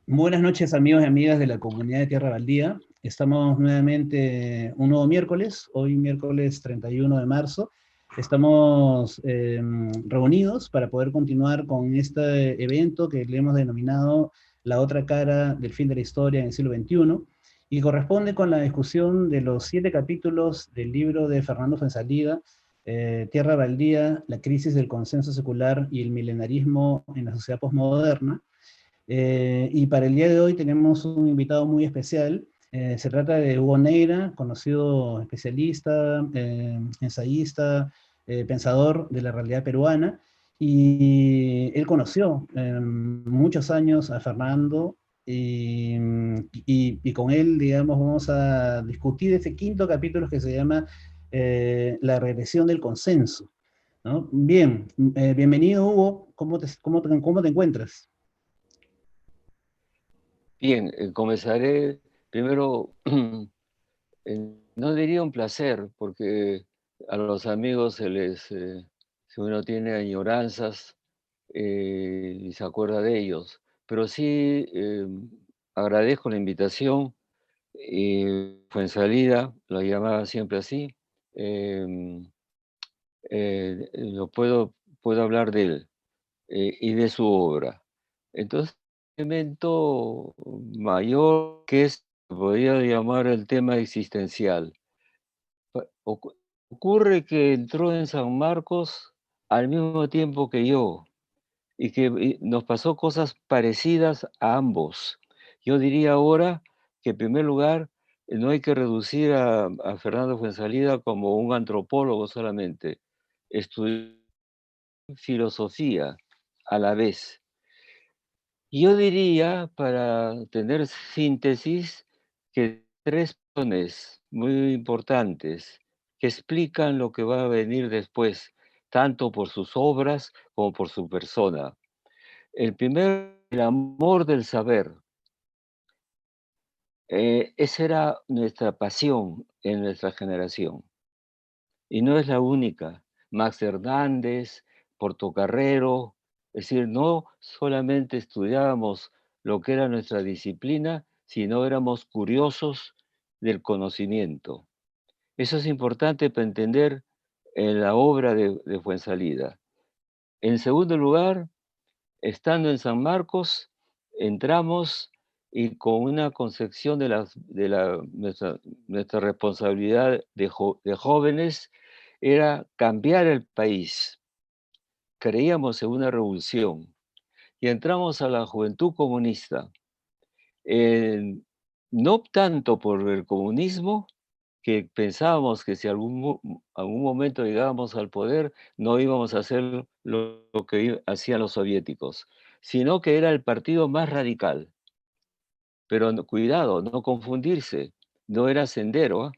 Buenas noches, amigos y amigas de la comunidad de Tierra Baldía. Estamos nuevamente un nuevo miércoles, hoy miércoles 31 de marzo. Estamos reunidos para poder continuar con este evento que le hemos denominado La otra cara del fin de la historia en el siglo XXI, y corresponde con la discusión de los 7 capítulos del libro de Fernando Fuenzalida, Tierra Baldía, la crisis del consenso secular y el milenarismo en la sociedad posmoderna. Y para el día de hoy tenemos un invitado muy especial. Se trata de Hugo Neira, conocido especialista, ensayista, pensador de la realidad peruana. Y él conoció muchos años a Fernando y con él, digamos, vamos a discutir este quinto capítulo que se llama La regresión del consenso, ¿no? Bien, bienvenido Hugo, ¿cómo te encuentras? Bien, comenzaré primero, no diría un placer, porque a los amigos si uno tiene añoranzas y se acuerda de ellos, pero sí agradezco la invitación. Fuensalida, lo llamaba siempre así, em, puedo hablar de él y de su obra. Entonces, un elemento mayor que podría llamar el tema existencial. Ocurre que entró en San Marcos al mismo tiempo que yo y que nos pasó cosas parecidas a ambos. Yo diría ahora que en primer lugar no hay que reducir a Fernando Fuenzalida como un antropólogo solamente. Estudió filosofía a la vez. Yo diría, para tener síntesis, que tres razones muy importantes que explican lo que va a venir después, tanto por sus obras como por su persona. El primero, el amor del saber. Esa era nuestra pasión en nuestra generación. Y no es la única. Max Hernández, Portocarrero, es decir, no solamente estudiábamos lo que era nuestra disciplina, sino éramos curiosos del conocimiento. Eso es importante para entender la obra de Fuenzalida. En segundo lugar, estando en San Marcos, entramos y con una concepción nuestra responsabilidad de jóvenes era cambiar el país. Creíamos en una revolución y entramos a la juventud comunista. eh, no tanto por el comunismo, que pensábamos que si algún momento llegábamos al poder, no íbamos a hacer lo que hacían los soviéticos, sino que era el partido más radical. Pero cuidado, no confundirse, no era Sendero, ¿ah?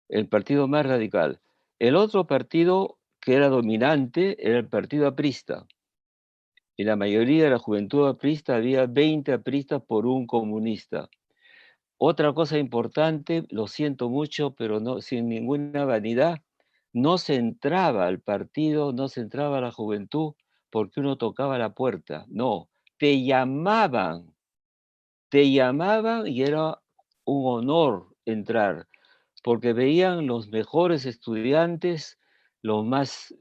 El partido más radical. El otro partido que era dominante era el partido aprista. Y la mayoría de la juventud aprista, había 20 apristas por un comunista. Otra cosa importante, lo siento mucho, pero no, sin ninguna vanidad, no se entraba al partido, no se entraba a la juventud porque uno tocaba la puerta. No, te llamaban, te llamaban y era un honor entrar, porque veían los mejores estudiantes, los más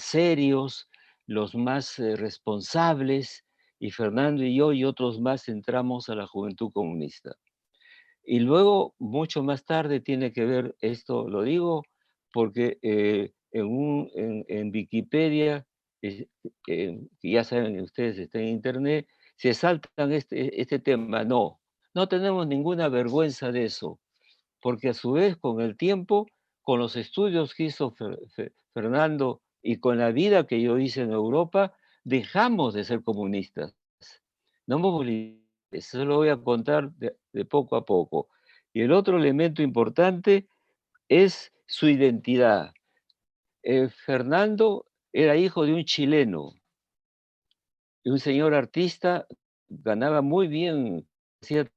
serios, los más responsables, y Fernando y yo y otros más entramos a la Juventud Comunista. Y luego, mucho más tarde, tiene que ver esto, lo digo, porque en Wikipedia, que ya saben ustedes, está en internet, se saltan este tema. No, no tenemos ninguna vergüenza de eso, porque a su vez, con el tiempo, con los estudios que hizo Fernando y con la vida que yo hice en Europa, dejamos de ser comunistas. No me olvidé, eso lo voy a contar de poco a poco. Y el otro elemento importante es su identidad. Fernando era hijo de un chileno, de un señor artista, ganaba muy bien, hacía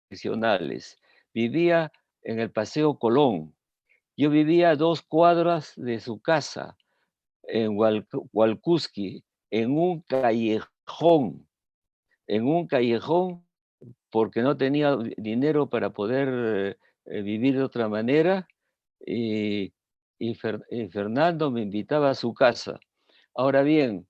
profesionales, vivía en el Paseo Colón. Yo vivía a 2 cuadras de su casa, en Hualcusqui, en en un callejón, porque no tenía dinero para poder vivir de otra manera, y, y Fernando me invitaba a su casa. Ahora bien,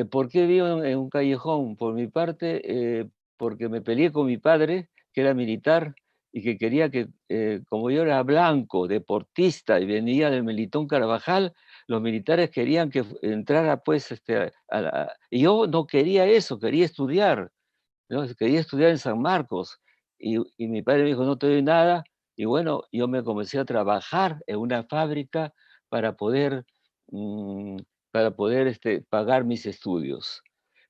¿por qué vivo en un callejón? Por mi parte, porque me peleé con mi padre, que era militar, y que quería que, como yo era blanco, deportista, y venía del Melitón Carvajal, los militares querían que entrara, pues, y yo no quería eso, quería estudiar, ¿no? Quería estudiar en San Marcos. Y mi padre me dijo, no te doy nada. Y bueno, yo me comencé a trabajar en una fábrica para poder, mm, pagar mis estudios.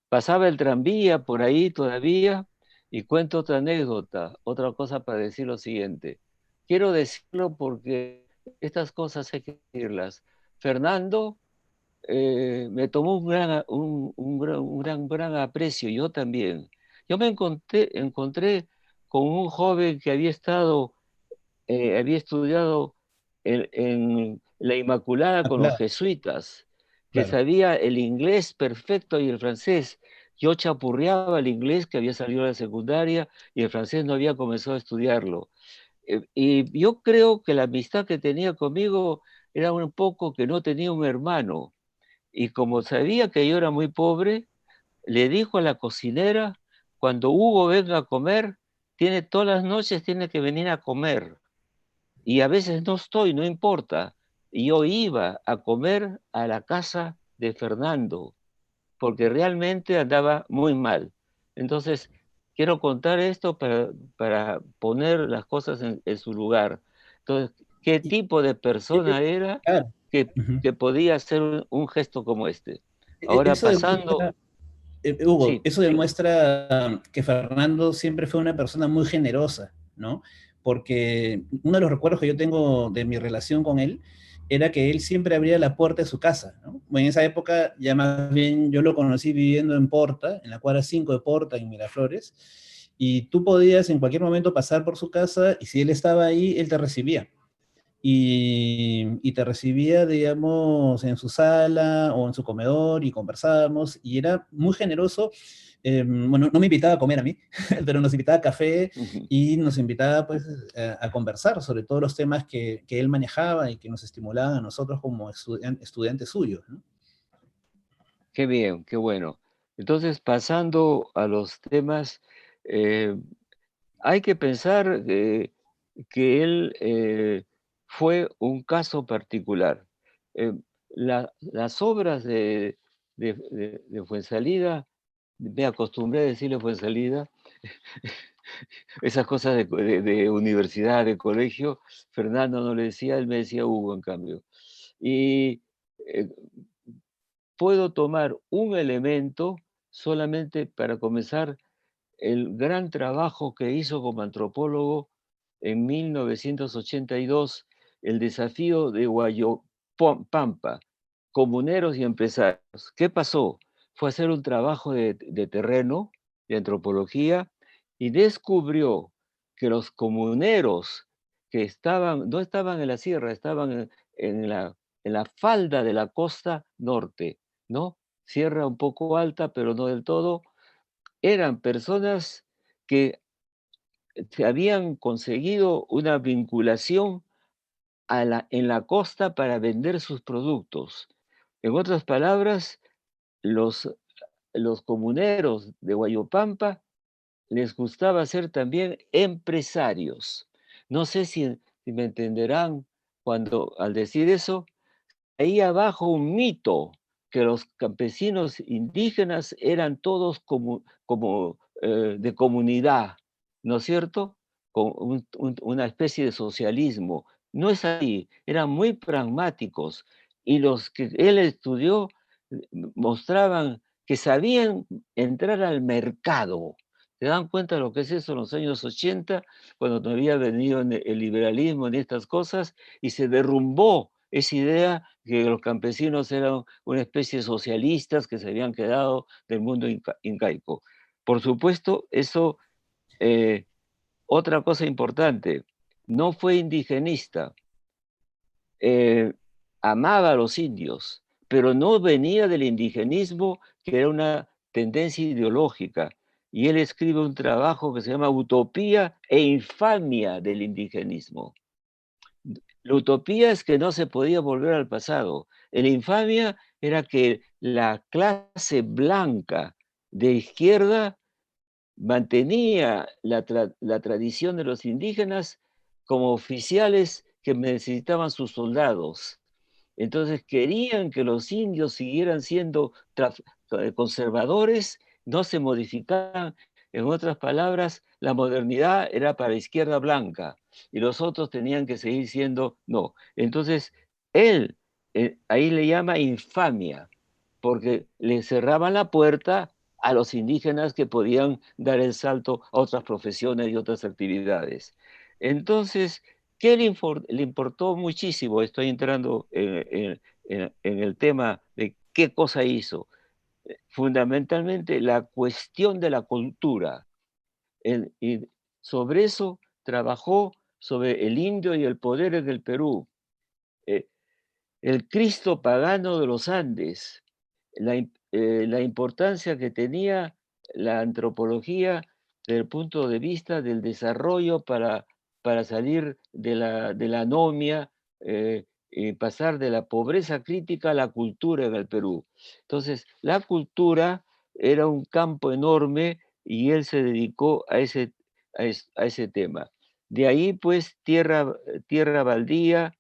Pasaba el tranvía por ahí todavía y cuento otra anécdota, otra cosa para decir lo siguiente. Quiero decirlo porque estas cosas hay que decirlas. Fernando me tomó un gran aprecio, yo también. Yo me encontré con un joven que había estudiado en la Inmaculada con los Inmaculada, jesuitas, que claro. sabía el inglés perfecto y el francés. Yo chapurreaba el inglés que había salido de la secundaria y el francés no había comenzado a estudiarlo. Y yo creo que la amistad que tenía conmigo era un poco que no tenía un hermano. Y como sabía que yo era muy pobre, le dijo a la cocinera, cuando Hugo venga a comer, todas las noches tiene que venir a comer. Y a veces no estoy, no importa. Y yo iba a comer a la casa de Fernando, porque realmente andaba muy mal. Entonces, quiero contar esto para poner las cosas en su lugar. Entonces, ¿qué Y, tipo de persona era claro, que, ujú. que podía hacer un gesto como este? Ahora Eso pasando, demuestra, Hugo, sí, eso demuestra que Fernando siempre fue una persona muy generosa, ¿no? Porque uno de los recuerdos que yo tengo de mi relación con él era que él siempre abría la puerta de su casa, ¿no? Bueno, en esa época ya más bien yo lo conocí viviendo en Porta, en la cuadra 5 de Porta, en Miraflores, y tú podías en cualquier momento pasar por su casa y si él estaba ahí, él te recibía y te recibía, digamos, en su sala o en su comedor y conversábamos y era muy generoso. Bueno, no me invitaba a comer a mí, pero nos invitaba a café ujú, y nos invitaba pues a conversar sobre todos los temas que él manejaba y que nos estimulaban a nosotros como estudiantes suyos, ¿no? qué bien, qué bueno. Entonces, pasando a los temas, eh, hay que pensar que él fue un caso particular. Eh, las obras de Fuensalida, me acostumbré a decirle Fuensalida, esas cosas de universidad, de colegio, Fernando no le decía, él me decía Hugo en cambio. Y eh, puedo tomar un elemento solamente para comenzar el gran trabajo que hizo como antropólogo en 1982, el desafío de Guayopampa, comuneros y empresarios. ¿Qué pasó? Fue hacer un trabajo de terreno, de antropología, y descubrió que los comuneros que no estaban en la sierra, estaban en en la falda de la costa norte, ¿no? Sierra un poco alta, pero no del todo, eran personas que se habían conseguido una vinculación en la costa para vender sus productos. En otras palabras, los, los comuneros de Guayopampa les gustaba ser también empresarios. No sé si me entenderán cuando al decir eso, ahí abajo un mito que los campesinos indígenas eran todos de comunidad, ¿no es cierto? Con una especie de socialismo. No es así, eran muy pragmáticos y los que él estudió mostraban que sabían entrar al mercado. ¿Se dan cuenta de lo que es eso en los años 80, cuando no había venido el liberalismo ni estas cosas, y se derrumbó esa idea que los campesinos eran una especie de socialistas que se habían quedado del mundo incaico? Por supuesto, eso, eh, otra cosa importante, no fue indigenista, eh, amaba a los indios, pero no venía del indigenismo, que era una tendencia ideológica. Y él escribe un trabajo que se llama Utopía e infamia del indigenismo. La utopía es que no se podía volver al pasado. La infamia era que la clase blanca de izquierda mantenía la tradición de los indígenas como oficiales que necesitaban sus soldados. Entonces querían que los indios siguieran siendo conservadores, no se modificaban. En otras palabras, la modernidad era para la izquierda blanca y los otros tenían que seguir siendo no. Entonces, él ahí le llama infamia, porque le cerraban la puerta a los indígenas que podían dar el salto a otras profesiones y otras actividades. Entonces, ¿qué le importó muchísimo? Estoy entrando en el tema de qué cosa hizo. Fundamentalmente la cuestión de la cultura. Y sobre eso trabajó sobre el indio y el poder en el Perú. Eh, el Cristo pagano de los Andes, la importancia que tenía la antropología desde el punto de vista del desarrollo para salir de la anomia y pasar de la pobreza crítica a la cultura en el Perú. Entonces, la cultura era un campo enorme y él se dedicó a ese tema. De ahí, pues, tierra baldía,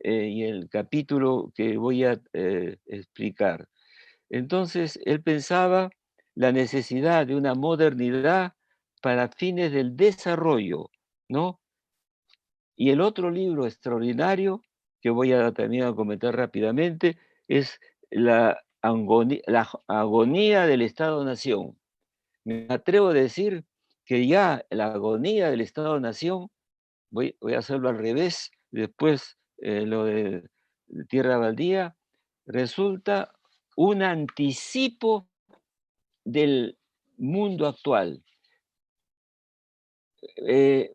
y el capítulo que voy a explicar. Entonces, él pensaba la necesidad de una modernidad para fines del desarrollo, ¿no? Y el otro libro extraordinario que voy a también a comentar rápidamente es la agonía del Estado-Nación. Me atrevo a decir que ya la agonía del Estado-Nación, voy a hacerlo al revés, después lo de Tierra Baldía, resulta un anticipo del mundo actual. Eh,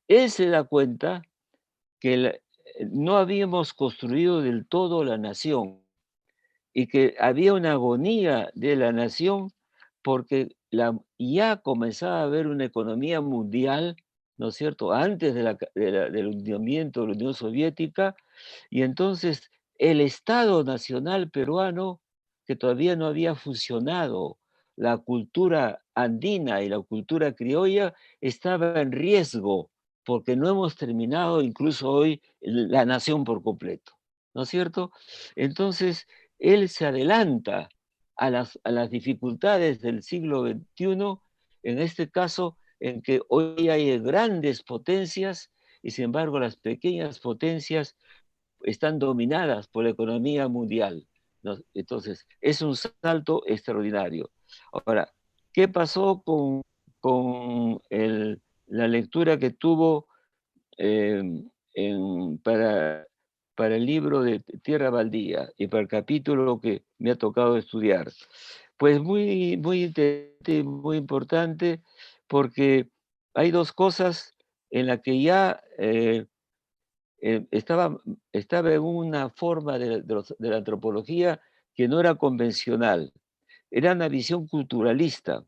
Él se da cuenta que no habíamos construido del todo la nación y que había una agonía de la nación porque ya comenzaba a haber una economía mundial, ¿no es cierto?, antes del hundimiento de la Unión Soviética, y entonces el Estado Nacional peruano, que todavía no había fusionado la cultura andina y la cultura criolla, estaba en riesgo, porque no hemos terminado incluso hoy la nación por completo, ¿no es cierto? Entonces, él se adelanta a las dificultades del siglo XXI, en este caso en que hoy hay grandes potencias y sin embargo las pequeñas potencias están dominadas por la economía mundial, ¿no? Entonces, es un salto extraordinario. Ahora, ¿qué pasó con la lectura que tuvo eh, para el libro de Tierra Baldía y para el capítulo que me ha tocado estudiar? Pues muy interesante, muy importante, porque hay dos cosas en las que ya estaba en una forma de la antropología que no era convencional. Era una visión culturalista,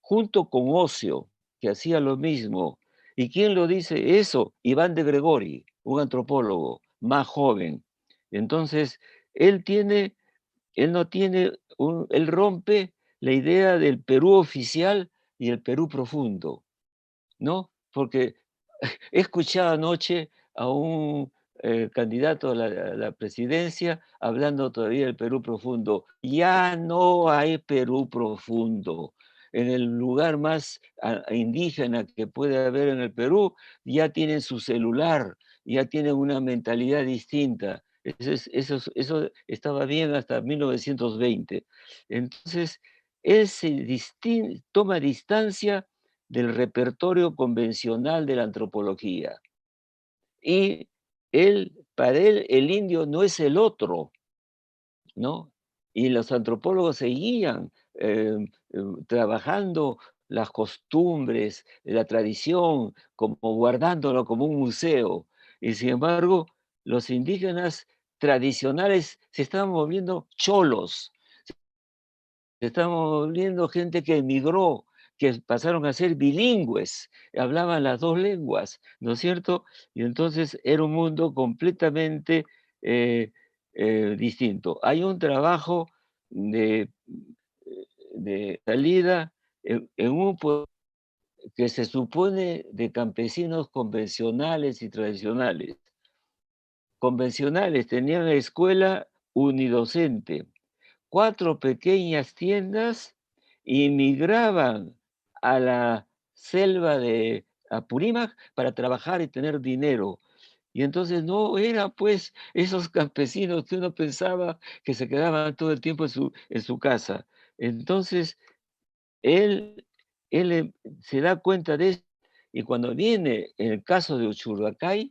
junto con Ocio, que hacía lo mismo. ¿Y quién lo dice eso? Iván de Gregori, un antropólogo más joven. Entonces, él tiene, él no tiene, él rompe la idea del Perú oficial y el Perú profundo, ¿no? Porque he escuchado anoche a un candidato a la presidencia hablando todavía del Perú profundo. Ya no hay Perú profundo. En el lugar más indígena que puede haber en el Perú, ya tienen su celular, ya tienen una mentalidad distinta. Eso estaba bien hasta 1920. Entonces, él toma distancia del repertorio convencional de la antropología. Y para él, el indio no es el otro, ¿no? Y los antropólogos seguían trabajando las costumbres, la tradición, como guardándolo como un museo. Y sin embargo, los indígenas tradicionales se estaban volviendo cholos, se estaban volviendo gente que emigró, que pasaron a ser bilingües, hablaban las dos lenguas, ¿no es cierto? Y entonces era un mundo completamente eh, distinto. Hay un trabajo de, de salida en un pueblo que se supone de campesinos convencionales y tradicionales. Convencionales, tenían la escuela unidocente, 4 pequeñas tiendas, y migraban a la selva de Apurímac para trabajar y tener dinero. Y entonces no era, pues, esos campesinos que uno pensaba que se quedaban todo el tiempo en su casa. Entonces, él se da cuenta de eso, y cuando viene el caso de Uchuracay,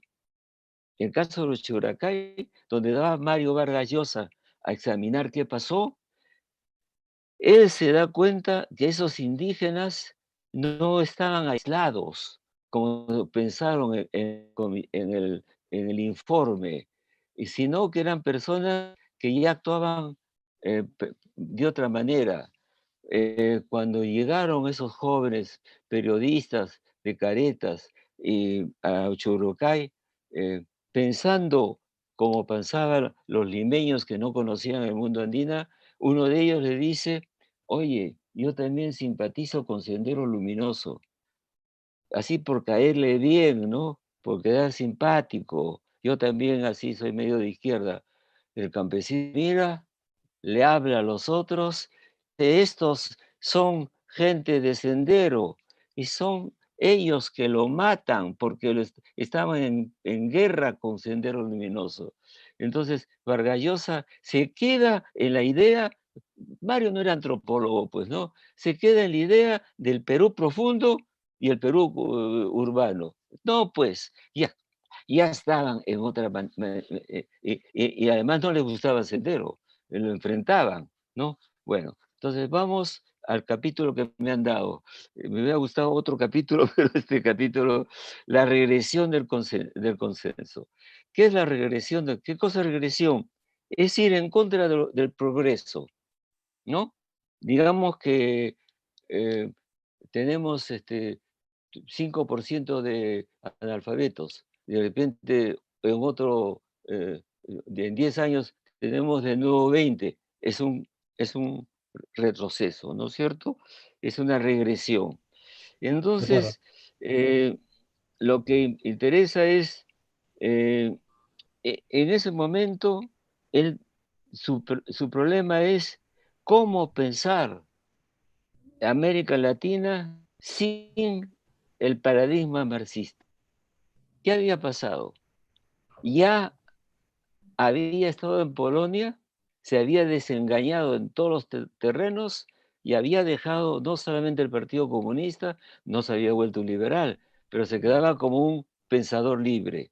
el caso de Uchuracay, donde va Mario Vargas Llosa a examinar qué pasó, él se da cuenta que esos indígenas no estaban aislados, como pensaron en el informe, y sino que eran personas que ya actuaban de otra manera. Cuando llegaron esos jóvenes periodistas de caretas a Uchurucay, pensando como pensaban los limeños que no conocían el mundo andina, uno de ellos le dice: oye, yo también simpatizo con Sendero Luminoso, así por caerle bien, ¿no? Por quedar simpático. Yo también así soy medio de izquierda. El campesino mira, le habla a los otros, estos son gente de Sendero y son ellos que lo matan porque estaban en guerra con Sendero Luminoso. Entonces, Vargas Llosa se queda en la idea, Mario no era antropólogo, pues, ¿no? Se queda en la idea del Perú profundo y el Perú urbano. No, pues, ya estaban en otra y además no les gustaba Sendero, lo enfrentaban, ¿no? Bueno, entonces vamos al capítulo que me han dado. Me hubiera gustado otro capítulo, pero este capítulo, la regresión del consenso. ¿Qué es la regresión? ¿Qué cosa es regresión? Es ir en contra del progreso, ¿no? Digamos que eh, tenemos 5% de analfabetos, de repente en en 10 años tenemos de nuevo 20, es un retroceso, ¿no es cierto? Es una regresión. De acuerdo. Entonces, lo que interesa es, eh, en ese momento, él, su problema es cómo pensar América Latina sin el paradigma marxista. ¿Qué había pasado? Ya había estado en Polonia, se había desengañado en todos los terrenos y había dejado no solamente el Partido Comunista, no se había vuelto un liberal, pero se quedaba como un pensador libre.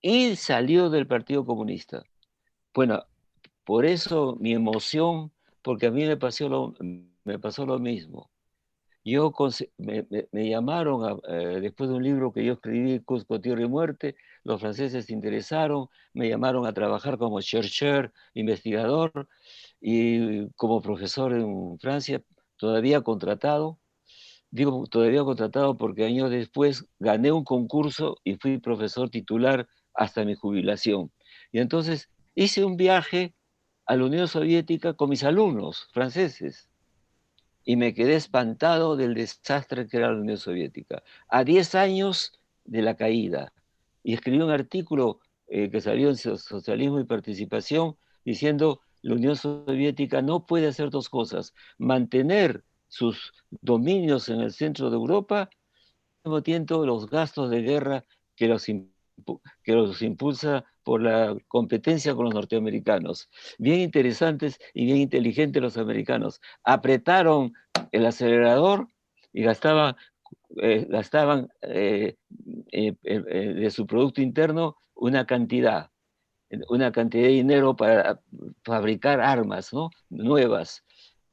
Y salió del Partido Comunista. Bueno, por eso mi emoción, porque a mí me pasó lo mismo. Me llamaron después de un libro que yo escribí, Cusco, Tierra y Muerte, los franceses se interesaron, me llamaron a trabajar como chercheur, investigador, y como profesor en Francia, todavía contratado. Digo todavía contratado porque años después gané un concurso y fui profesor titular hasta mi jubilación. Y entonces hice un viaje a la Unión Soviética con mis alumnos franceses y me quedé espantado del desastre que era la Unión Soviética. A 10 años de la caída. Y escribí un artículo que salió en Socialismo y Participación diciendo la Unión Soviética no puede hacer dos cosas: mantener sus dominios en el centro de Europa, al mismo tiempo los gastos de guerra que que los impulsa por la competencia con los norteamericanos. Bien interesantes y bien inteligentes los americanos. Apretaron el acelerador y gastaban de su Producto Interno una cantidad de dinero para fabricar armas, ¿no? Nuevas.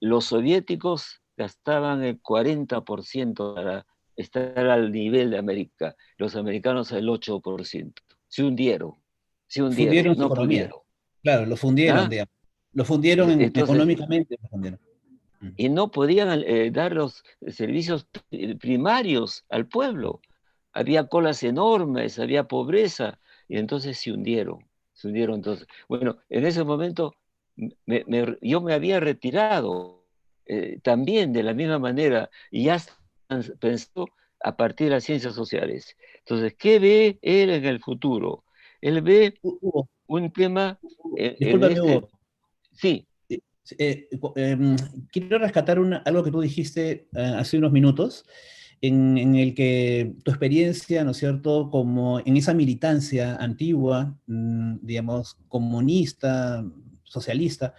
Los soviéticos gastaban el 40% para estar al nivel de América, los americanos el 8%. Se hundieron, Fundieron su no economía. pudieron. Claro, lo fundieron, ¿Ah? digamos. Lo fundieron Entonces, económicamente, lo fundieron. Mm. y no podían dar los servicios primarios al pueblo. Había colas enormes, había pobreza, y entonces se hundieron entonces. Bueno, en ese momento yo me había retirado también de la misma manera, y ya pensó a partir de las ciencias sociales. Entonces, ¿qué ve él en el futuro? Él ve Hugo, un tema en discúlpame, este, Hugo. sí, Eh, quiero rescatar algo que tú dijiste hace unos minutos, en el que tu experiencia, ¿no es cierto?, como en esa militancia antigua, digamos, comunista, socialista,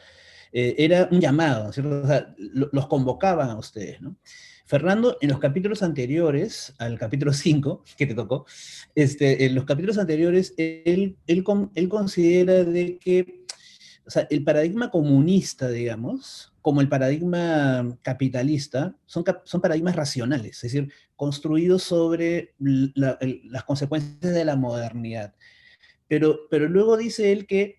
era un llamado, ¿no es cierto? O sea, los convocaban a ustedes, ¿no? Fernando, en los capítulos anteriores, al capítulo 5 que te tocó, en los capítulos anteriores, él considera de que, o sea, el paradigma comunista, digamos, como el paradigma capitalista, son paradigmas racionales, es decir, construidos sobre las consecuencias de la modernidad. Pero luego dice él que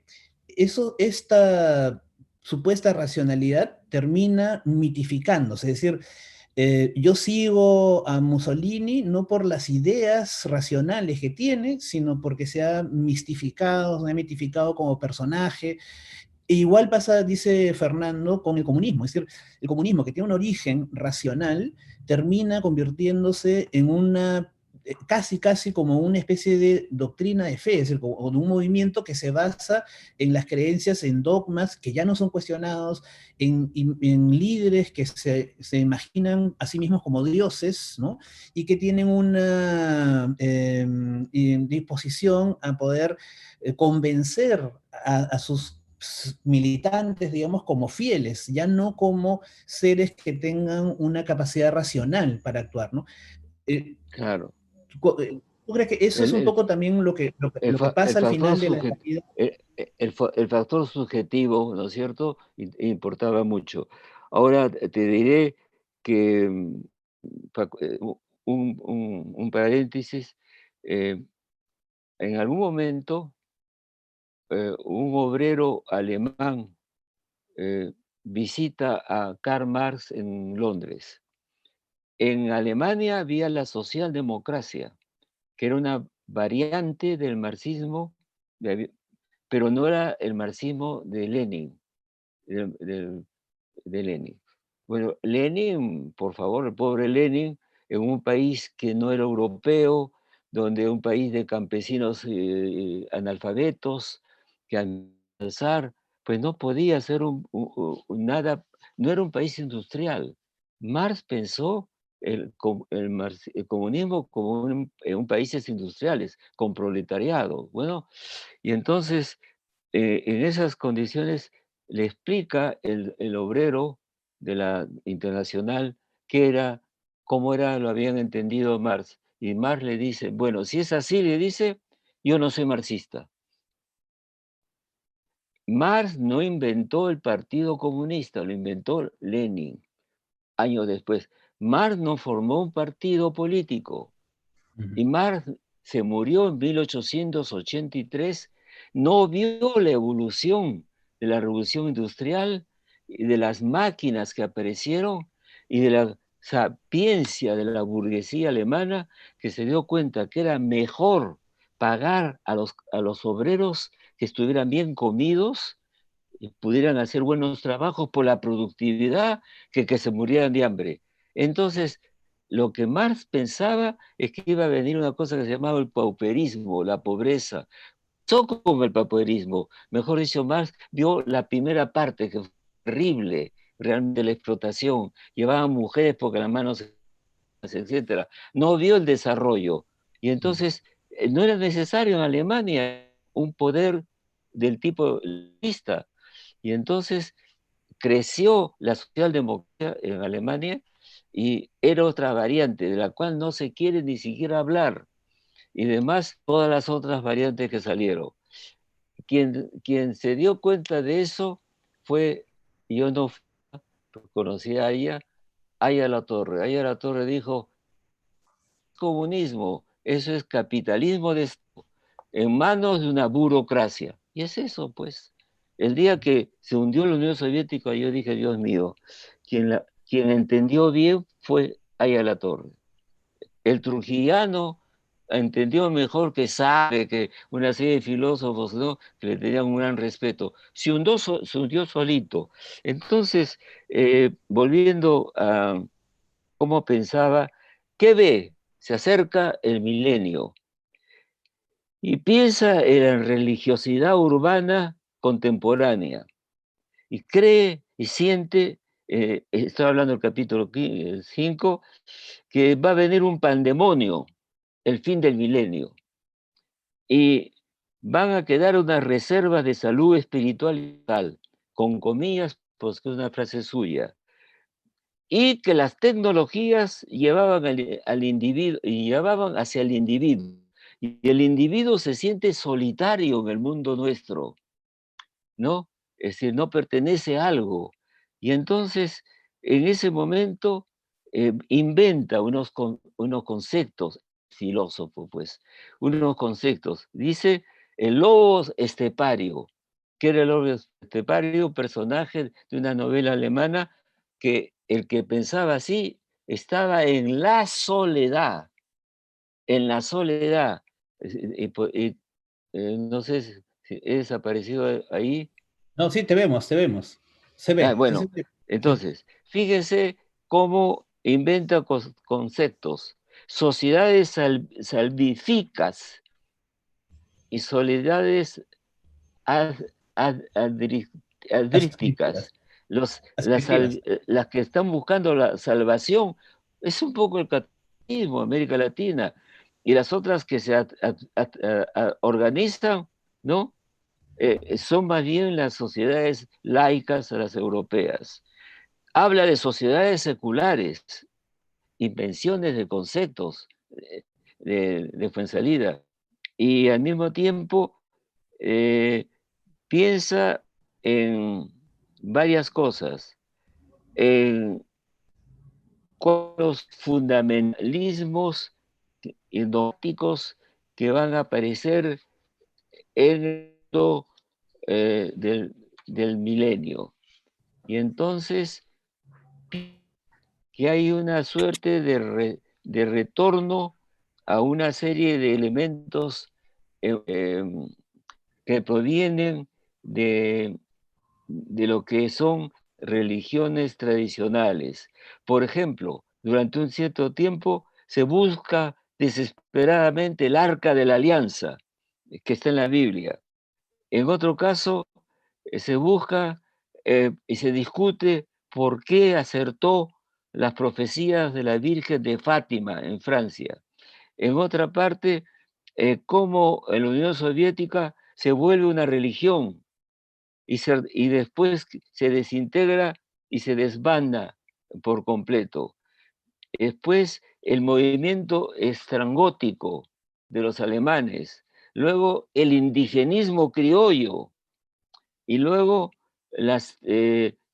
esta supuesta racionalidad termina mitificándose, es decir, yo sigo a Mussolini no por las ideas racionales que tiene, sino porque se ha mitificado como personaje. E igual pasa, dice Fernando, con el comunismo. Es decir, el comunismo, que tiene un origen racional, termina convirtiéndose en casi como una especie de doctrina de fe, es decir, o de un movimiento que se basa en las creencias, en dogmas que ya no son cuestionados, en líderes que se imaginan a sí mismos como dioses, ¿no? Y que tienen una disposición a poder convencer a sus militantes, digamos, como fieles, ya no como seres que tengan una capacidad racional para actuar, ¿no? Eh, claro. ¿Tú crees que eso es El, un el, poco también lo que el pasa al factor final de la vida? el factor subjetivo, ¿no es cierto?, importaba mucho. Ahora te diré que, un paréntesis, eh, en algún momento, un obrero alemán visita a Karl Marx en Londres. En Alemania había la socialdemocracia, que era una variante del marxismo, de pero no era el marxismo de Lenin, de Lenin. Bueno, Lenin, por favor, el pobre Lenin, en un país que no era europeo, donde un país de campesinos analfabetos, que al alzar, pues no podía ser nada, no era un país industrial. Marx pensó el comunismo como en países industriales, con proletariado. Bueno, y entonces, en esas condiciones, le explica el obrero de la Internacional qué era, cómo era, lo habían entendido Marx. Y Marx le dice, bueno, si es así, le dice, yo no soy marxista. Marx no inventó el Partido Comunista, lo inventó Lenin, años después. Marx no formó un partido político. Ujú. Y Marx se murió en 1883, no vio la evolución de la revolución industrial y de las máquinas que aparecieron y de la sapiencia de la burguesía alemana, que se dio cuenta que era mejor pagar a los obreros que estuvieran bien comidos y pudieran hacer buenos trabajos por la productividad que se murieran de hambre. Entonces, lo que Marx pensaba es que iba a venir una cosa que se llamaba el pauperismo, la pobreza. Como el pauperismo. Mejor dicho, Marx vio la primera parte, que fue terrible, realmente la explotación. Llevaban mujeres porque las manos, etcétera. No vio el desarrollo. Y entonces, no era necesario en Alemania un poder del tipo lista. Y entonces creció la socialdemocracia en Alemania y era otra variante de la cual no se quiere ni siquiera hablar. Y además todas las otras variantes que salieron. Quien se dio cuenta de eso fue, yo no conocí a ella, Aya La Torre. Aya La Torre dijo, comunismo, eso es capitalismo de Estado, en manos de una burocracia. Y es eso, pues. El día que se hundió la Unión Soviética, yo dije, Dios mío, quien entendió bien fue Ayala Torre. El trujillano entendió mejor que Sabe, que una serie de filósofos, ¿no?, que le tenían un gran respeto. Se hundió solito. Entonces, volviendo a cómo pensaba, ¿qué ve? Se acerca el milenio y piensa en la religiosidad urbana contemporánea y cree y siente, estoy hablando del capítulo 5, que va a venir un pandemonio, el fin del milenio, y van a quedar unas reservas de salud espiritual y tal, con comillas, pues que es una frase suya, y que las tecnologías llevaban al individuo, y llevaban hacia el individuo, y el individuo se siente solitario en el mundo nuestro, ¿no? Es decir, no pertenece a algo. Y entonces, en ese momento, inventa unos conceptos, filósofo, pues, unos conceptos. Dice el lobo estepario. ¿Qué era el lobo estepario? Personaje de una novela alemana que el que pensaba así estaba en la soledad. No sé si he desaparecido ahí. No, sí, te vemos, te vemos. Se Ah, ve, sí, sí, bueno, sí. Sí. entonces, fíjense cómo inventa conceptos. Sociedades salvíficas y soledades ad- ad- adri- Asfixia, adrísticas. asfixias. Las que están buscando la salvación, es un poco el catolicismo, América Latina, y las otras que se organizan, ¿no? Son más bien las sociedades laicas, las europeas. Habla de sociedades seculares, invenciones de conceptos de Fuenzalida, y al mismo tiempo eh, piensa en varias cosas, en los fundamentalismos gnósticos que van a aparecer en el mundo, del milenio. Y entonces que hay una suerte de retorno a una serie de elementos eh, em, que provienen de, de lo que son religiones tradicionales. Por ejemplo, durante un cierto tiempo se busca desesperadamente el arca de la alianza, que está en la Biblia. En otro caso, se busca y se discute por qué acertó las profecías de la Virgen de Fátima en Francia. En otra parte, cómo en la Unión Soviética se vuelve una religión y después se desintegra y se desbanda por completo. Después, el movimiento estrangótico de los alemanes. Luego, el indigenismo criollo. Y luego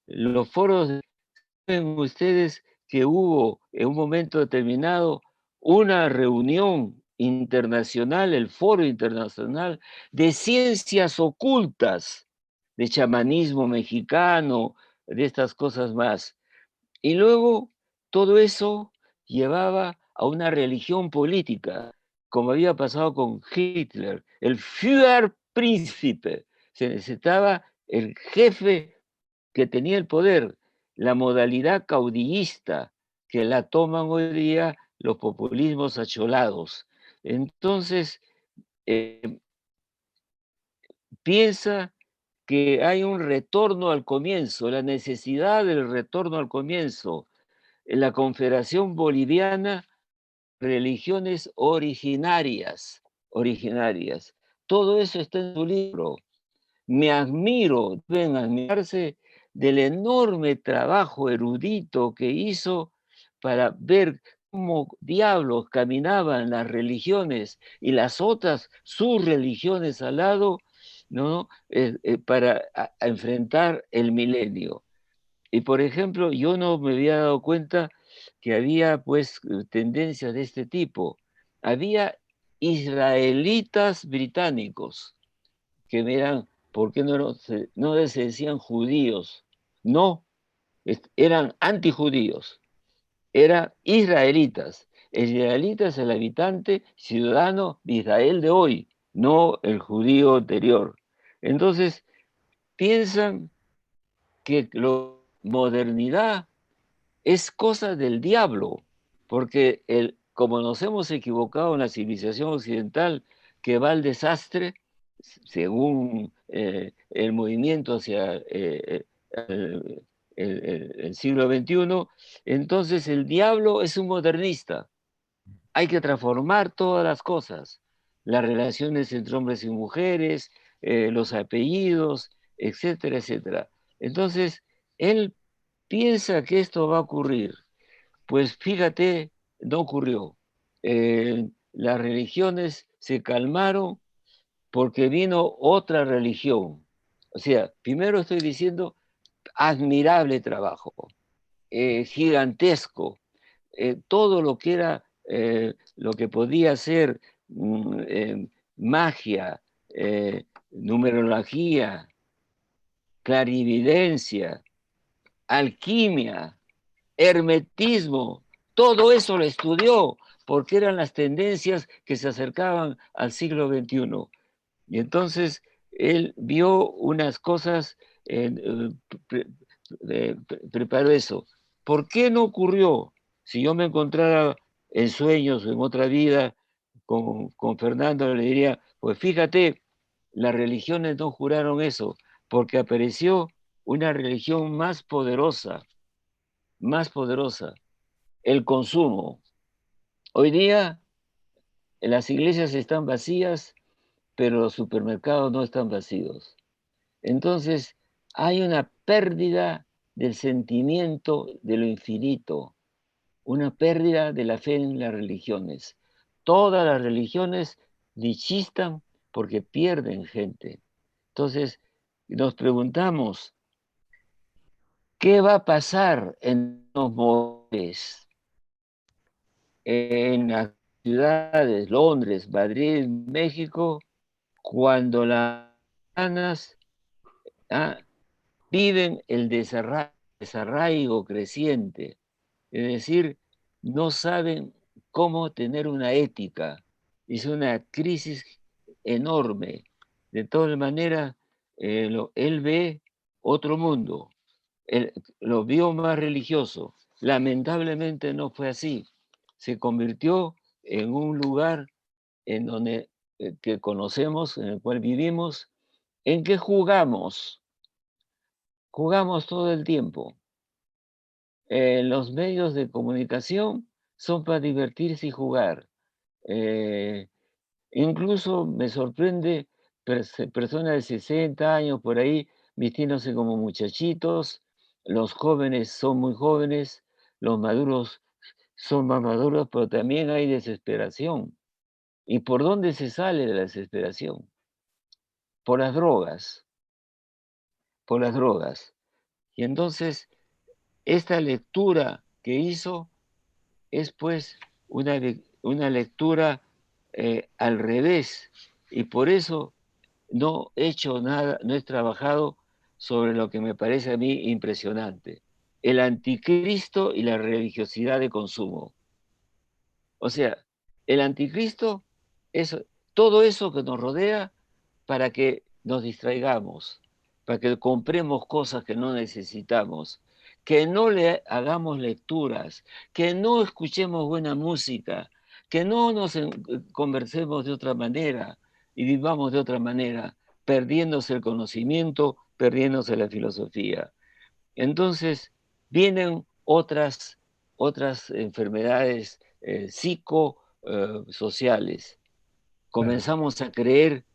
los foros, ven ustedes que hubo en un momento determinado una reunión internacional, el Foro Internacional de Ciencias Ocultas, de chamanismo mexicano, de estas cosas más. Y luego todo eso llevaba a una religión política, como había pasado con Hitler, el Führerprinzip. Se necesitaba el jefe que tenía el poder, la modalidad caudillista que la toman hoy día los populismos acholados. Entonces, eh, piensa que hay un retorno al comienzo, la necesidad del retorno al comienzo. En la Confederación Boliviana, religiones originarias. Todo eso está en su libro. Me admiro, deben admirarse del enorme trabajo erudito que hizo para ver cómo diablos caminaban las religiones y las otras, sus religiones al lado, ¿no? Para a enfrentar el milenio. Y por ejemplo, yo no me había dado cuenta que había pues tendencias de este tipo. Había israelitas británicos que eran ¿Por qué no se decían judíos? No, eran antijudíos, eran israelitas. El israelita es el habitante ciudadano de Israel de hoy, no el judío anterior. Entonces, piensan que la modernidad es cosa del diablo, porque como nos hemos equivocado en la civilización occidental que va al desastre, según el movimiento hacia el siglo XXI, entonces el diablo es un modernista. Hay que transformar todas las cosas, las relaciones entre hombres y mujeres, los apellidos, etcétera, etcétera. Entonces, él piensa que esto va a ocurrir. Pues fíjate, no ocurrió. Las religiones se calmaron porque vino otra religión. O sea, primero estoy diciendo admirable trabajo, gigantesco, todo lo que era, lo que podía ser magia, numerología, clarividencia, alquimia, hermetismo, todo eso lo estudió porque eran las tendencias que se acercaban al siglo XXI. Y entonces él vio unas cosas, pre- preparó eso. ¿Por qué no ocurrió? Si yo me encontrara en sueños o en otra vida con Fernando, le diría, pues fíjate, las religiones no juraron eso, porque apareció una religión más poderosa, el consumo. Hoy día las iglesias están vacías, pero los supermercados no están vacíos. Entonces, hay una pérdida del sentimiento de lo infinito, una pérdida de la fe en las religiones. Todas las religiones nechistan porque pierden gente. Entonces, nos preguntamos, ¿qué va a pasar en los móviles, en las ciudades, Londres, Madrid, México, cuando las ganas viven el desarraigo creciente? Es decir, no saben cómo tener una ética. Es una crisis enorme. De todas maneras, él ve otro mundo, él lo vio más religioso. Lamentablemente no fue así. Se convirtió en un lugar en donde que conocemos, en el cual vivimos, en que jugamos todo el tiempo. Los medios de comunicación son para divertirse y jugar. Eh, Incluso me sorprende personas de 60 años por ahí vistiéndose como muchachitos, los jóvenes son muy jóvenes, los maduros son más maduros, pero también hay desesperación. ¿Y por dónde se sale de la desesperación? Por las drogas, por las drogas. Y entonces, esta lectura que hizo es pues una lectura al revés, y por eso no he hecho nada, no he trabajado sobre lo que me parece a mí impresionante, el anticristo y la religiosidad de consumo. O sea, el anticristo es todo eso que nos rodea para que nos distraigamos, para que compremos cosas que no necesitamos, que no le hagamos lecturas, que no escuchemos buena música, que no nos conversemos de otra manera y vivamos de otra manera, perdiéndose el conocimiento, perdiéndose la filosofía. Entonces, vienen otras enfermedades psicosociales. Claro. Comenzamos a creer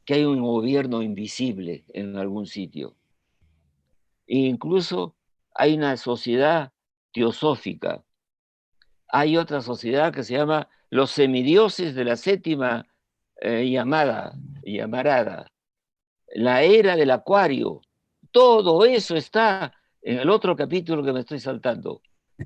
que hay un gobierno invisible en algún sitio. E incluso hay una sociedad teosófica. Hay otra sociedad que se llama los semidioses de la séptima llamarada, la era del acuario. Todo eso está en el otro capítulo que me estoy saltando.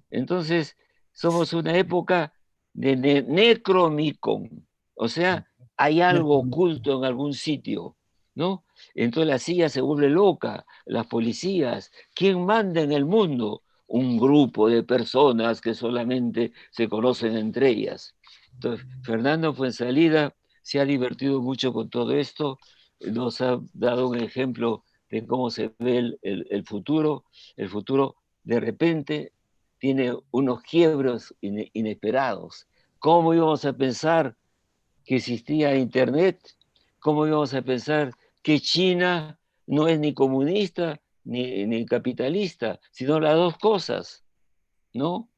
Entonces, somos una época de necromicon, o sea, hay algo oculto en algún sitio, ¿no? Entonces la CIA se vuelve loca, las policías. ¿Quién manda en el mundo? Un grupo de personas que solamente se conocen entre ellas. Entonces, Fernando Fuenzalida se ha divertido mucho con todo esto, nos ha dado un ejemplo de cómo se ve el futuro. El futuro de repente tiene unos quiebros inesperados. ¿Cómo íbamos a pensar que existía Internet? ¿Cómo íbamos a pensar que China no es ni comunista ni capitalista, sino las dos cosas, ¿no?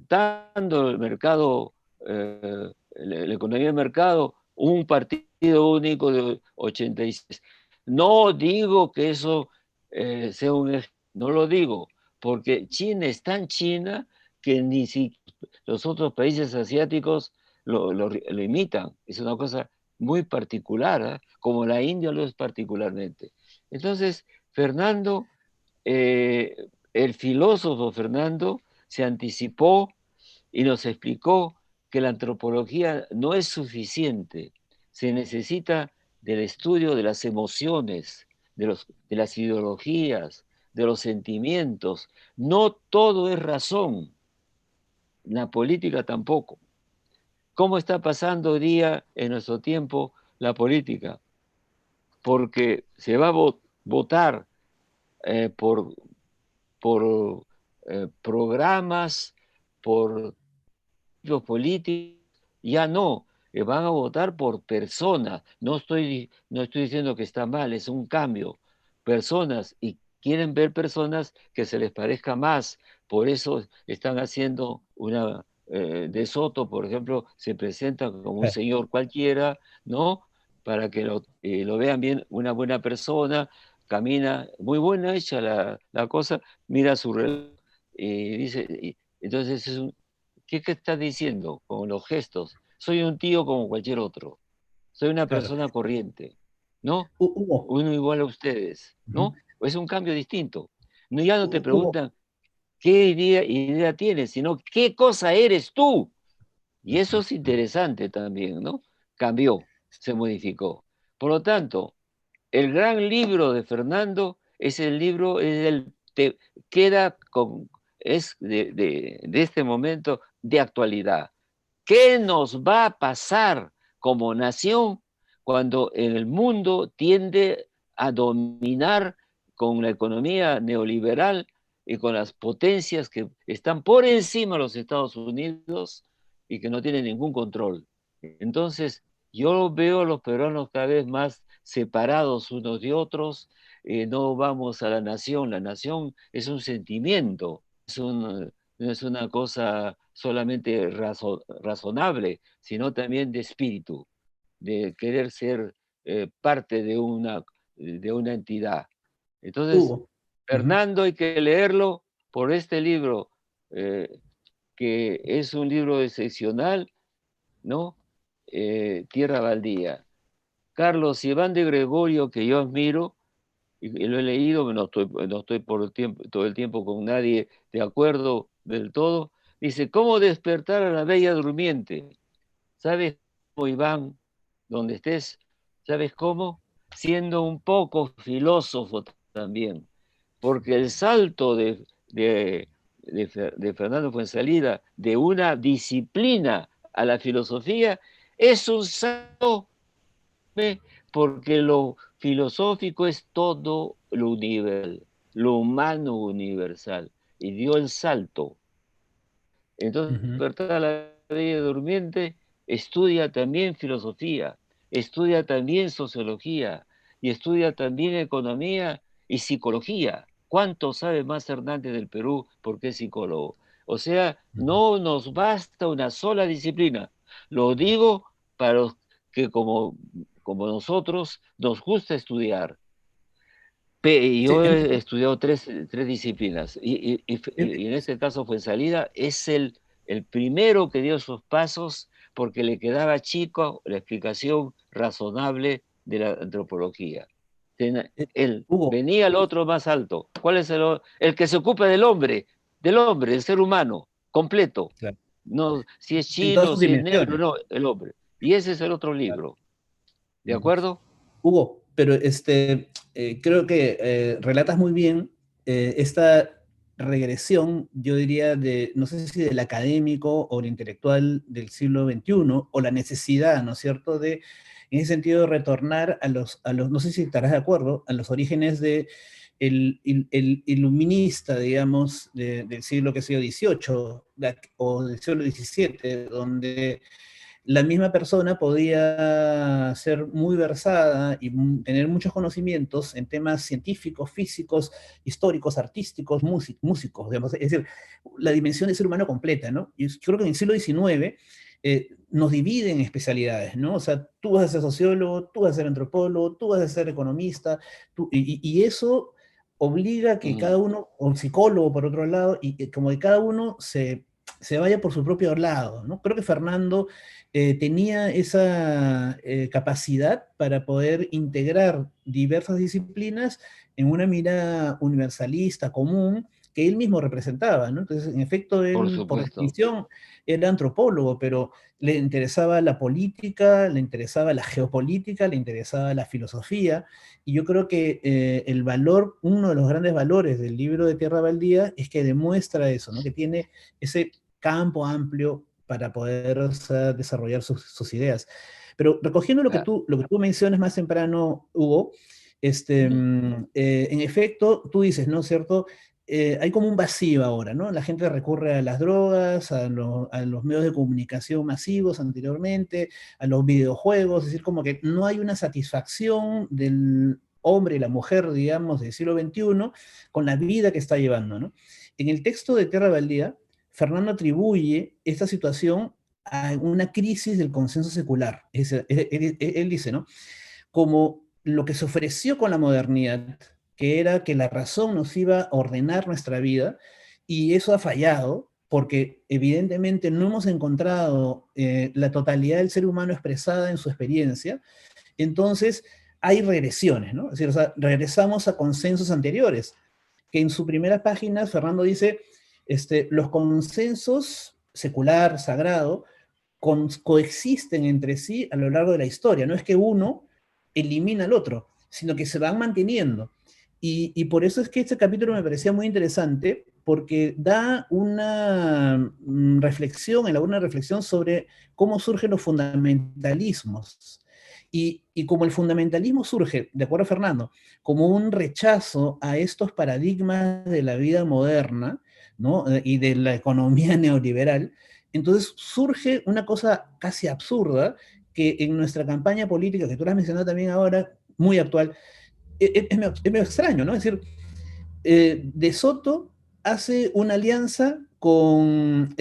Dando el mercado, la economía de mercado, un partido único de 86. No digo que eso sea un... No lo digo, porque China es tan China que ni si los otros países asiáticos lo imitan. Es una cosa muy particular, ¿eh? Como la India lo es particularmente. Entonces, Fernando, el filósofo Fernando, se anticipó y nos explicó que la antropología no es suficiente, se necesita del estudio de las emociones, de las ideologías, de los sentimientos. No todo es razón, la política tampoco. ¿Cómo está pasando hoy día en nuestro tiempo la política? Porque se va a votar por programas, por los políticos, ya no, van a votar por personas. No estoy diciendo que está mal, es un cambio. Personas, y quieren ver personas que se les parezca más. Por eso están haciendo una... De Soto, por ejemplo, se presenta como un señor cualquiera, ¿no? Para que lo vean bien, una buena persona, camina, muy buena hecha la cosa, mira su reloj y dice, entonces ¿qué estás diciendo con los gestos? Soy un tío como cualquier otro, soy una Claro. persona corriente, ¿no? Hugo, Uno igual a ustedes, ujú. ¿no? Es un cambio distinto. No, ya no te Hugo, preguntan qué idea tienes, sino qué cosa eres tú. Y eso ujú, es interesante también, ¿no? Cambió, se modificó. Por lo tanto, el gran libro de Fernando es el libro, queda con, es de este momento de actualidad. ¿Qué nos va a pasar como nación cuando el mundo tiende a dominar con la economía neoliberal y con las potencias que están por encima de los Estados Unidos y que no tienen ningún control? Entonces, yo veo a los peruanos cada vez más separados unos de otros, no vamos a la nación es un sentimiento, no es una cosa solamente razonable, sino también de espíritu, de querer ser parte de una entidad. Entonces, Hugo, ujú. Fernando hay que leerlo por este libro, eh, que es un libro excepcional, ¿no? Tierra Baldía. Carlos Iván de Gregorio, que yo admiro, y lo he leído, no estoy todo el tiempo con nadie de acuerdo del todo, dice, ¿cómo despertar a la bella durmiente? ¿Sabes cómo, Iván, donde estés? ¿Sabes cómo? Siendo un poco filósofo también, porque el salto de Fernando Fuenzalida de una disciplina a la filosofía es un salto, porque lo filosófico es todo lo universal, lo humano universal, y dio el salto. Entonces, Ujú. despertar a la bella durmiente, estudia también filosofía, estudia también sociología y estudia también economía y psicología. ¿Cuánto sabe más Hernández del Perú porque es psicólogo? O sea, Ujú. no nos basta una sola disciplina. Lo digo para los que como nosotros nos gusta estudiar. Sí, Yo he estudiado tres disciplinas y en este caso fue salida, es el primero que dio sus pasos porque le quedaba chico la explicación razonable de la antropología. Él Hugo, venía el otro más alto. ¿Cuál es el que se ocupa del hombre, del ser humano, completo? claro, No, si es en todas chino, sus si es negro, dimensiones. no, el hombre. Y ese es el otro Claro. libro. ¿De Ujú. acuerdo? Hugo, pero creo que relatas muy bien esta regresión, yo diría, no sé si del académico o el intelectual del siglo XXI, o la necesidad, ¿no es cierto?, en ese sentido, retornar no sé si estarás de acuerdo, a los orígenes de el iluminista, digamos, del siglo, que sé yo, XVIII o del siglo XVII, donde la misma persona podía ser muy versada y tener muchos conocimientos en temas científicos, físicos, históricos, artísticos, músicos, digamos. Es decir, la dimensión del ser humano completa, ¿no? Y yo creo que en el siglo XIX nos divide en especialidades, ¿no? O sea, tú vas a ser sociólogo, tú vas a ser antropólogo, tú vas a ser economista, y eso obliga a que cada uno, o psicólogo por otro lado, y como que cada uno se vaya por su propio lado, ¿no? Creo que Fernando tenía esa capacidad para poder integrar diversas disciplinas en una mirada universalista, común, que él mismo representaba, ¿no? Entonces, en efecto, Por él, por supuesto. definición, era antropólogo, pero le interesaba la política, le interesaba la geopolítica, le interesaba la filosofía, y yo creo que el valor, uno de los grandes valores del libro de Tierra Baldía es que demuestra eso, ¿no? Que tiene ese campo amplio para poder, o sea, desarrollar sus ideas. Pero recogiendo lo que tú mencionas más temprano, Hugo, en efecto, tú dices, ¿no es cierto? Hay como un vacío ahora, ¿no? La gente recurre a las drogas, a los medios de comunicación masivos anteriormente, a los videojuegos, es decir, como que no hay una satisfacción del hombre y la mujer, digamos, del siglo XXI con la vida que está llevando, ¿no? En el texto de Tierra Baldía, Fernando atribuye esta situación a una crisis del consenso secular. Él dice, ¿no? Como lo que se ofreció con la modernidad, que era que la razón nos iba a ordenar nuestra vida, y eso ha fallado, porque evidentemente no hemos encontrado la totalidad del ser humano expresada en su experiencia, entonces hay regresiones, ¿no? Es decir, o sea, regresamos a consensos anteriores, que en su primera página Fernando dice, los consensos secular, sagrado, coexisten entre sí a lo largo de la historia. No es que uno elimina al otro, sino que se van manteniendo. Y por eso es que este capítulo me parecía muy interesante, porque da una reflexión, elabora una reflexión sobre cómo surgen los fundamentalismos. Y como el fundamentalismo surge, de acuerdo a Fernando, como un rechazo a estos paradigmas de la vida moderna, ¿no? Y de la economía neoliberal, entonces surge una cosa casi absurda que en nuestra campaña política, que tú la has mencionado también ahora, muy actual, es medio extraño, ¿no? Es decir, De Soto hace una alianza con,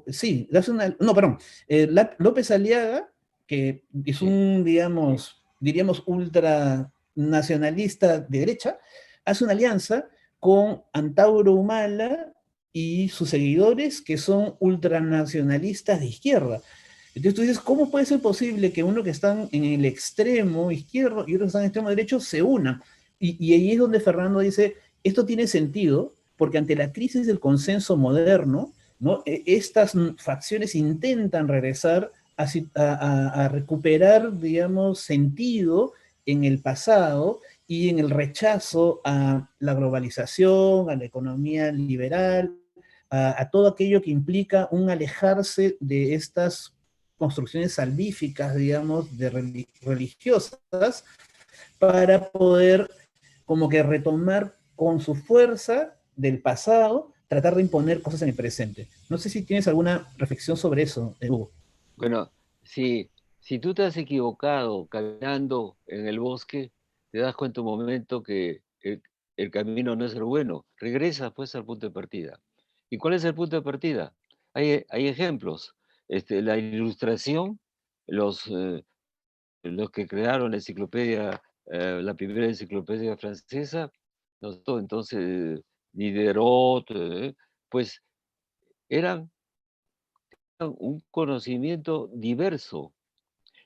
sí, hace no, perdón, López Aliaga, que es Sí. un, digamos, diríamos, ultranacionalista de derecha, hace una alianza con Antauro Humala y sus seguidores, que son ultranacionalistas de izquierda. Entonces tú dices, ¿cómo puede ser posible que uno que están en el extremo izquierdo y otros que están en el extremo derecho se unan? Y ahí es donde Fernando dice, esto tiene sentido porque ante la crisis del consenso moderno, ¿no? Estas facciones intentan regresar a recuperar, digamos, sentido en el pasado y en el rechazo a la globalización, a la economía liberal, a todo aquello que implica un alejarse de estas construcciones salvíficas, digamos, religiosas, para poder como que retomar con su fuerza del pasado, tratar de imponer cosas en el presente. No sé si tienes alguna reflexión sobre eso, Hugo. Bueno, si tú te has equivocado caminando en el bosque, te das cuenta un momento que el camino no es el bueno. Regresas pues al punto de partida. ¿Y cuál es el punto de partida? Hay ejemplos. La ilustración, los, los que crearon la enciclopedia, la primera enciclopedia francesa, ¿no? Entonces Diderot, pues eran un conocimiento diverso.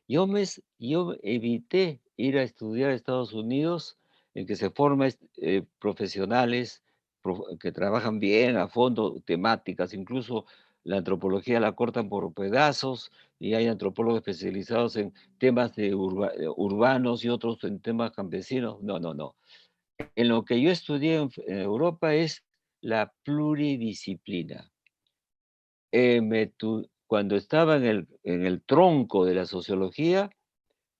Yo evité ir a estudiar a Estados Unidos, en que se forman profesionales que trabajan bien a fondo, temáticas, incluso la antropología la cortan por pedazos y hay antropólogos especializados en temas urbanos y otros en temas campesinos. No, no, no. En lo que yo estudié en Europa es la pluridisciplina. Cuando estaba en el tronco de la sociología,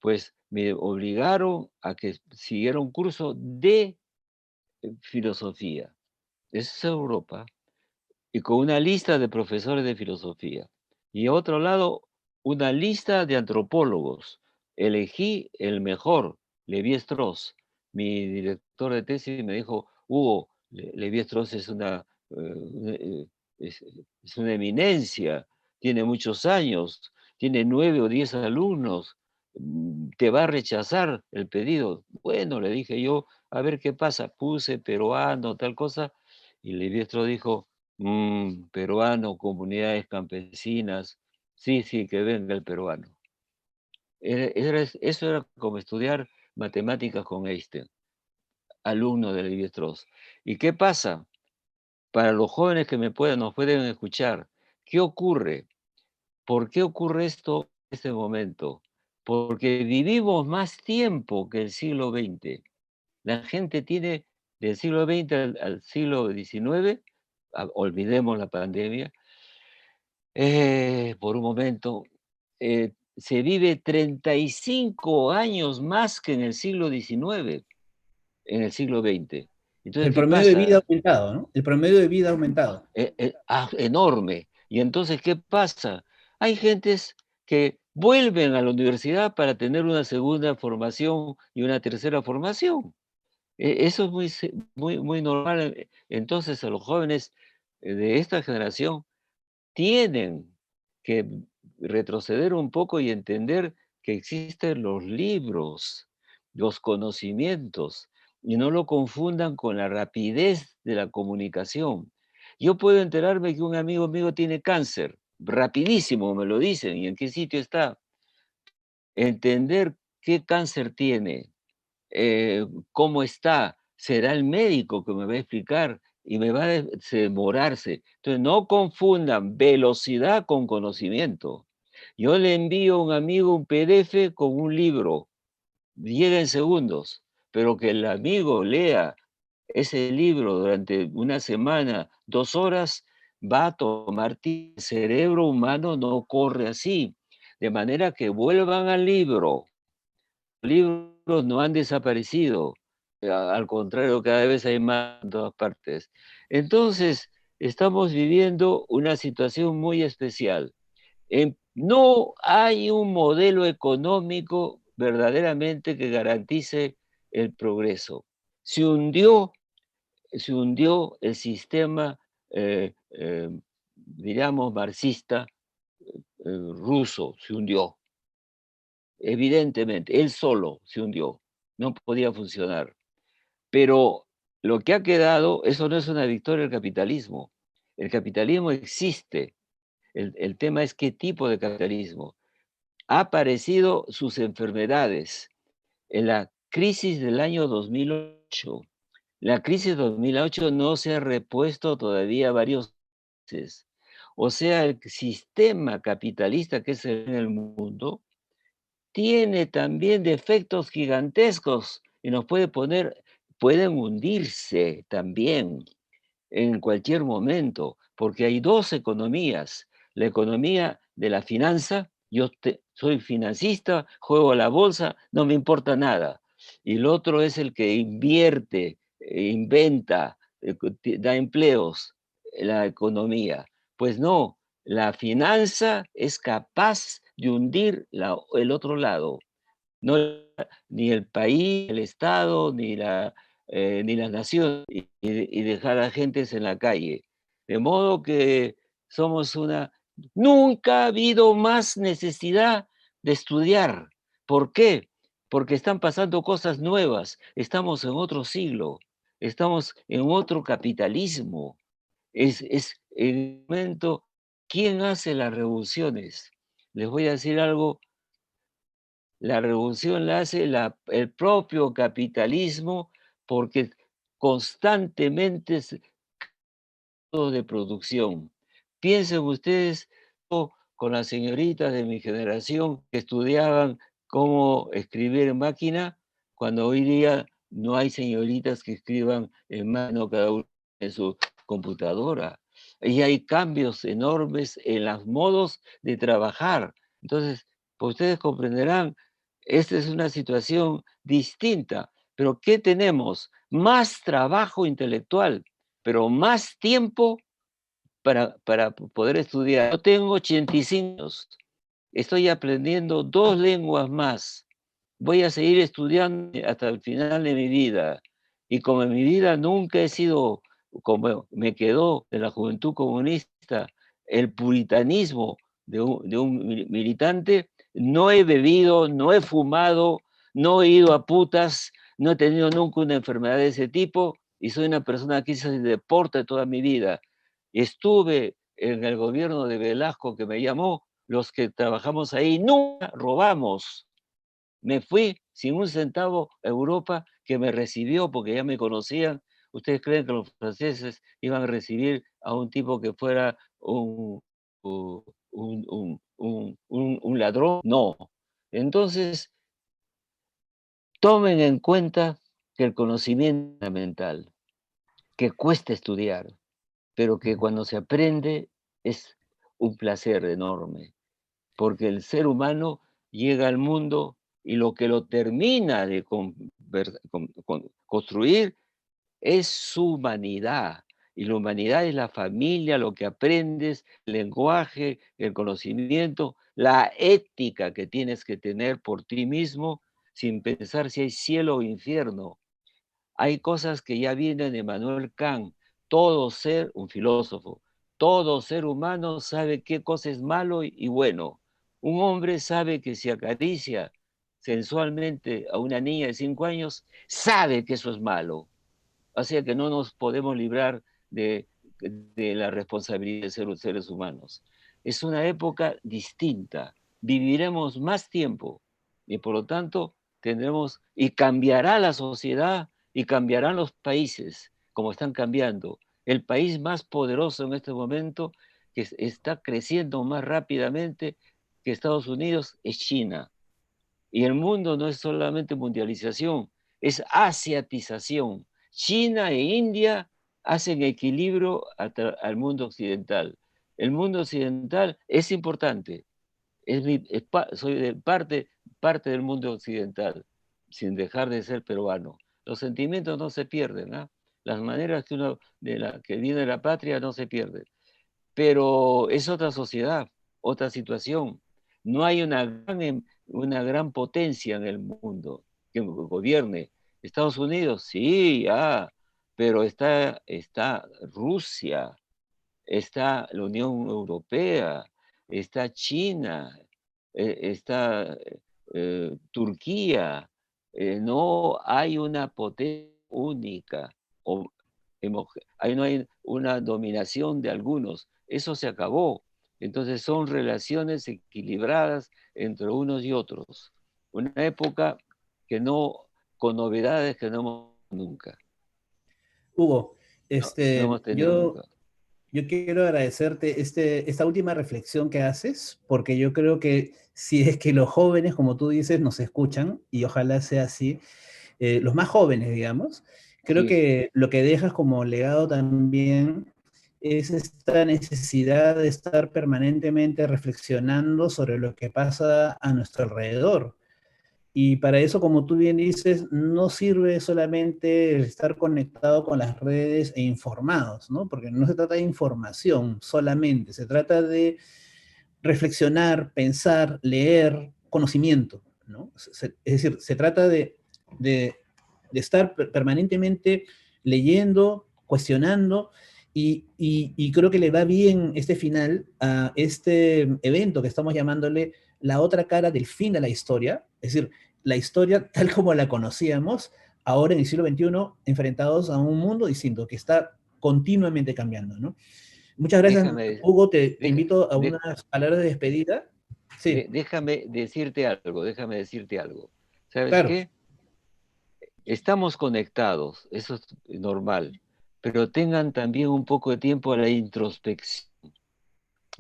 pues me obligaron a que siguiera un curso de filosofía. Eso es Europa. Y con una lista de profesores de filosofía. Y a otro lado, una lista de antropólogos. Elegí el mejor, Levi-Strauss. Mi director de tesis me dijo, Hugo, Levi-Strauss es, es una eminencia, tiene muchos años, tiene 9 o 10 alumnos, te va a rechazar el pedido. Bueno, le dije yo, a ver qué pasa, puse peruano, tal cosa, y Levi-Strauss dijo, peruano, comunidades campesinas. Sí, sí, que venga el peruano. Eso era como estudiar matemáticas con Einstein, alumno de Levi-Strauss. ¿Y qué pasa? Para los jóvenes que nos pueden escuchar, ¿qué ocurre? ¿Por qué ocurre esto en este momento? Porque vivimos más tiempo que el siglo XX. La gente tiene del siglo XX al siglo XIX, olvidemos la pandemia, por un momento, se vive 35 años más que en el siglo XIX, en el siglo XX. Entonces, El ¿qué promedio de vida ha pasa? aumentado, ¿no? El promedio de vida ha aumentado. Enorme. Y entonces, ¿qué pasa? Hay gentes que vuelven a la universidad para tener una segunda formación y una tercera formación. Eso es muy normal. Entonces, a los jóvenes de esta generación tienen que retroceder un poco y entender que existen los libros, los conocimientos, y no lo confundan con la rapidez de la comunicación. Yo puedo enterarme que un amigo mío tiene cáncer, rapidísimo me lo dicen, y en qué sitio está. Entender qué cáncer tiene, cómo está, será el médico que me va a explicar y me va a demorarse. Entonces, no confundan velocidad con conocimiento. Yo le envío a un amigo un PDF con un libro, llega en segundos, pero que el amigo lea ese libro durante una semana, 2 horas, va a tomar tiempo. El cerebro humano no corre así. De manera que vuelvan al libro. Los libros no han desaparecido, al contrario, cada vez hay más en todas partes. Entonces, estamos viviendo una situación muy especial. No hay un modelo económico verdaderamente que garantice el progreso. Se hundió, se hundió el sistema, diríamos, marxista ruso, se hundió. Evidentemente, él solo se hundió, no podía funcionar. Pero lo que ha quedado, eso no es una victoria del capitalismo. El capitalismo existe. El tema es qué tipo de capitalismo. Ha aparecido sus enfermedades en la crisis del año 2008. La crisis de 2008 no se ha repuesto todavía varios meses. O sea, el sistema capitalista que es en el mundo tiene también defectos gigantescos y pueden hundirse también en cualquier momento, porque hay dos economías. La economía de la finanza, soy financista, juego a la bolsa, no me importa nada. Y el otro es el que invierte, inventa, da empleos, la economía. Pues no, la finanza es capaz de hundir el otro lado. No, ni el país, el Estado, ni la nación, y dejar a gentes en la calle. De modo que somos nunca ha habido más necesidad de estudiar. ¿Por qué? Porque están pasando cosas nuevas. Estamos en otro siglo. Estamos en otro capitalismo. Es el momento, ¿quién hace las revoluciones? Les voy a decir algo. La revolución la hace el propio capitalismo porque constantemente es de producción. Piensen ustedes con las señoritas de mi generación que estudiaban cómo escribir en máquina, cuando hoy día no hay señoritas que escriban en mano cada uno en su computadora. Y hay cambios enormes en los modos de trabajar. Entonces, pues ustedes comprenderán, esta es una situación distinta. Pero ¿qué tenemos? Más trabajo intelectual, pero más tiempo para poder estudiar. Yo tengo 85 años, estoy aprendiendo 2 lenguas más. Voy a seguir estudiando hasta el final de mi vida. Y como en mi vida nunca he sido, como me quedó de la juventud comunista, el puritanismo de un militante, no he bebido, no he fumado, no he ido a putas, no he tenido nunca una enfermedad de ese tipo y soy una persona que hizo deporte toda mi vida. Estuve en el gobierno de Velasco que me llamó, los que trabajamos ahí nunca robamos. Me fui sin un centavo a Europa, que me recibió porque ya me conocían. ¿Ustedes creen que los franceses iban a recibir a un tipo que fuera un ladrón? No. Entonces, tomen en cuenta que el conocimiento es fundamental, que cuesta estudiar, pero que cuando se aprende es un placer enorme, porque el ser humano llega al mundo y lo que lo termina de construir es su humanidad. Y la humanidad es la familia, lo que aprendes, el lenguaje, el conocimiento, la ética que tienes que tener por ti mismo sin pensar si hay cielo o infierno. Hay cosas que ya vienen de Manuel Kant. Todo ser, un filósofo, todo ser humano sabe qué cosa es malo y bueno. Un hombre sabe que si acaricia sensualmente a una niña de 5 años, sabe que eso es malo. O sea que no nos podemos librar de la responsabilidad de ser los seres humanos. Es una época distinta. Viviremos más tiempo y por lo tanto tendremos, y cambiará la sociedad y cambiarán los países como están cambiando. El país más poderoso en este momento, que está creciendo más rápidamente que Estados Unidos, es China. Y el mundo no es solamente mundialización, es asiatización. China e India hacen equilibrio al mundo occidental. El mundo occidental es importante, soy parte del mundo occidental, sin dejar de ser peruano. Los sentimientos no se pierden, ¿ah? Las maneras que viene la patria no se pierden. Pero es otra sociedad, otra situación. No hay una gran potencia en el mundo que gobierne. Estados Unidos, sí, pero está Rusia, está la Unión Europea, está China, está Turquía. No hay una potencia única, o ahí no hay una dominación de algunos. Eso se acabó. Entonces son relaciones equilibradas entre unos y otros. Una época que no, con novedades que no hemos tenido nunca. Hugo, No hemos tenido nunca. yo quiero agradecerte esta última reflexión que haces, porque yo creo que si es que los jóvenes, como tú dices, nos escuchan, y ojalá sea así, los más jóvenes, digamos, creo Sí, que lo que dejas como legado también es esta necesidad de estar permanentemente reflexionando sobre lo que pasa a nuestro alrededor. Y para eso, como tú bien dices, no sirve solamente el estar conectado con las redes e informados, ¿no? Porque no se trata de información solamente, se trata de reflexionar, pensar, leer, conocimiento, ¿no? Es decir, se trata de, de estar permanentemente leyendo, cuestionando, y creo que le va bien este final a este evento que estamos llamándole la otra cara del fin de la historia, es decir, la historia tal como la conocíamos, ahora en el siglo XXI, enfrentados a un mundo distinto que está continuamente cambiando, ¿no? Muchas gracias, déjame, Hugo. Te deja- invito a de- unas palabras de despedida. Sí, déjame decirte algo. ¿Sabes claro. qué? Estamos conectados, eso es normal, pero tengan también un poco de tiempo a la introspección.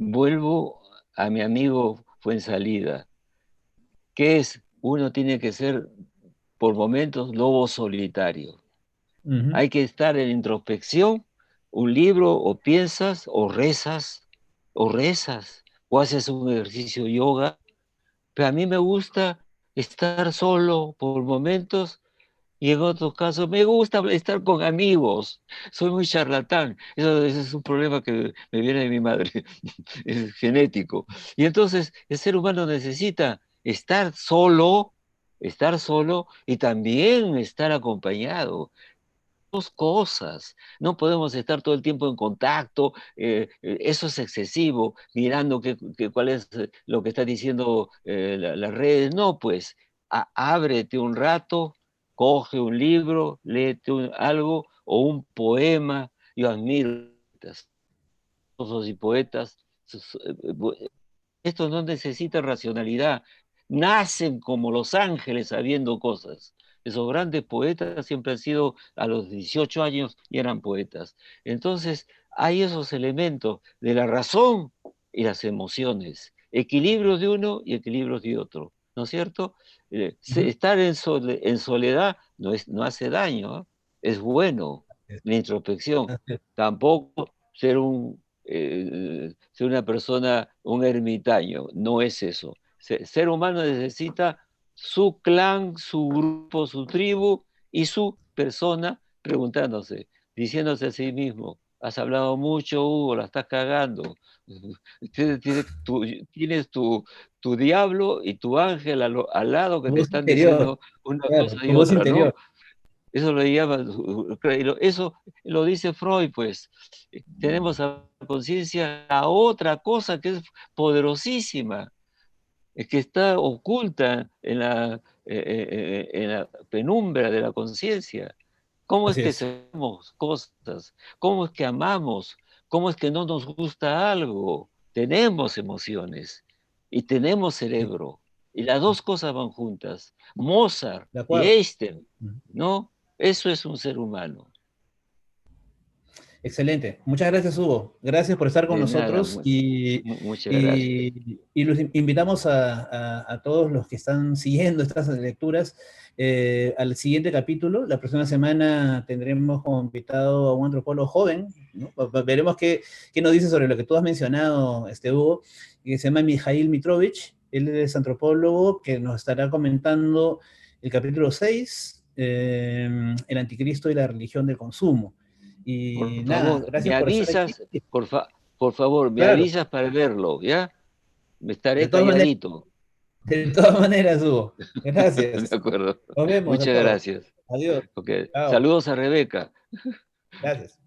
vuelvo a mi amigo Fuensalida, que es, uno tiene que ser por momentos lobo solitario. Ujú. Hay que estar en introspección, un libro, o piensas, o rezas, o haces un ejercicio yoga. Pero a mí me gusta estar solo por momentos y en otros casos me gusta estar con amigos. Soy muy charlatán. Eso es un problema que me viene de mi madre. Es genético. Y entonces el ser humano necesita estar solo y también estar acompañado. Dos cosas. No podemos estar todo el tiempo en contacto, eso es excesivo, mirando cuál es lo que está diciendo las redes. No, pues, ábrete un rato, coge un libro, léete algo o un poema. Yo admiro filósofos y poetas. Estos no necesitan racionalidad, nacen como los ángeles sabiendo cosas. Esos grandes poetas siempre han sido a los 18 años y eran poetas. Entonces, hay esos elementos de la razón y las emociones, equilibrios de uno y equilibrios de otro, ¿no es cierto? Ujú. Estar en soledad no hace daño, ¿eh? Es bueno, Es- la introspección. es- Tampoco ser una persona, un ermitaño, no es eso. Ser humano necesita su clan, su grupo, su tribu y su persona preguntándose, diciéndose a sí mismo, has hablado mucho, Hugo, la estás cagando. Tienes tu diablo y tu ángel al lado que Tu te voz están interior, diciendo una claro, cosa y tu voz otra, ¿no? interior. Eso lo llama, eso lo dice Freud, pues. Tenemos a conciencia a otra cosa que es poderosísima, que está oculta en la penumbra de la conciencia. ¿Cómo es Así que es. sabemos cosas? ¿Cómo es que amamos? ¿Cómo es que no nos gusta algo? Tenemos emociones y tenemos Sí, cerebro. Y las dos cosas van juntas. Mozart de y acuerdo. Einstein, ¿no? Eso es un ser humano. Excelente. Muchas gracias, Hugo. Gracias por estar con De nada, nosotros y, muchas gracias. y los invitamos a todos los que están siguiendo estas lecturas al siguiente capítulo. La próxima semana tendremos como invitado a un antropólogo joven, ¿no? Veremos qué nos dice sobre lo que tú has mencionado, Hugo, que se llama Mijail Mitrovich. Él es antropólogo que nos estará comentando el capítulo 6, el anticristo y la religión del consumo. Y Por nada, favor, me gracias por estar aquí. avisas, por favor, me Claro, avisas para verlo, ¿ya? Me de estaré todas maneras, calladito. de todas maneras, Hugo. De Gracias. acuerdo. Nos vemos, de Muchas acuerdo. gracias. Adiós. Ok. Chao. Saludos a Rebeca. Gracias.